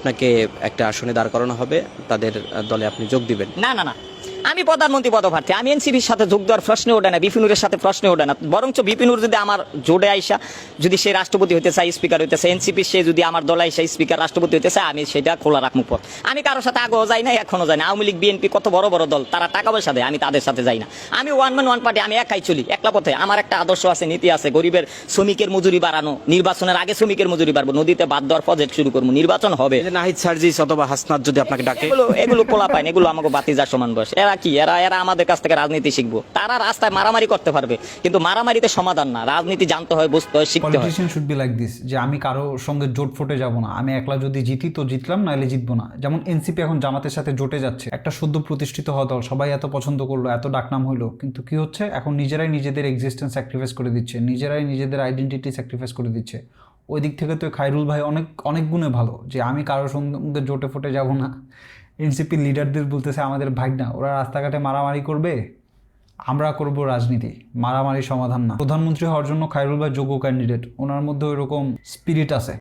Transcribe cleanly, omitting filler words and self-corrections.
আপনাকে একটা আসনে দাঁড় করানো হবে, তাদের দলে আপনি যোগ দিবেন? না না না, আমি প্রধানমন্ত্রী পদপ্রার্থী, আমি এনসিপির সাথে যোগ দেওয়ার প্রশ্নে ওঠে না, বিপিনুরের সাথে প্রশ্নে ওঠে না। বরঞ্চ বিপিনুর যদি আমার জোটে আইসা যদি সে রাষ্ট্রপতি হইতে চায়, স্পিকার হইতে চায়, এনসিপির সে যদি আমার দলে আইসা স্পিকার রাষ্ট্রপতি হইতে চায়, আমি সেটা খোলা রাখবো পথ। আমি কারোর সাথে আগেও যাই না, এখনো যাই না। আওয়ামী লীগ বিএনপি কত বড় বড় দল, তারা টাকা পয়সা দেয়, আমি তাদের সাথে যাই না। আমি ওয়ান ম্যান ওয়ান পার্টি, আমি একাই চলি, একলা পথে। আমার একটা আদর্শ আছে, নীতি আছে, গরিবের শ্রমিকের মজুরি বাড়ানো, নির্বাচনের আগে শ্রমিকের মজুরি বাড়বো, নদীতে বাদ দেওয়ার প্রজেক্ট শুরু করবো, নির্বাচন হবে। এই যে নাহিদ সার্জিস অথবা হাসনাত যদি আপনাকে ডাকে? এগুলো পোলা পায় না, এগুলো আমাকে বাতিজার সমান বয়স। এরা কি, এরা আমাদের কাছ থেকে রাজনীতি শিখবো। তারা রাস্তায় মারামারি করতে পারবে, কিন্তু মারামারিতে সমাধান না, রাজনীতি জানতে হয়, বুঝতে হয়, শিখতে হয়। Politician should be like this, যে আমি কারো সঙ্গে জোট ফোটে যাব না, আমি একলা যদি জিতি তো জিতলাম, নাহলে জিতবো না। যেমন এনসিপি এখন জামাতের সাথে জোটে যাচ্ছে, একটা সদ্য প্রতিষ্ঠিত হওয়া দল, সবাই এত পছন্দ করলো, এত ডাকনাম হইলো, কিন্তু কি হচ্ছে, এখন নিজেরাই নিজেদের এক্সিস্টেন্স স্যাক্রিফাইস করে দিচ্ছে, নিজেরাই নিজেদের আইডেন্টিটি স্যাক্রিফাইস করে দিচ্ছে। ওই দিক থেকে তো খায়রুল ভাই অনেক অনেক গুণে ভালো, যে আমি কারোর সঙ্গে জোটে ফোটে যাব না। এনসিপি লিডারদের বলতেছে আমাদের ভাগ না, ওরা রাস্তাঘাটে মারামারি করবে, আমরা করব রাজনীতি, মারামারি সমাধান না। প্রধানমন্ত্রী হওয়ার জন্য খায়রুল ভাই যোগ্য ক্যান্ডিডেট, ওনার মধ্যে ওইরকম স্পিরিট আছে।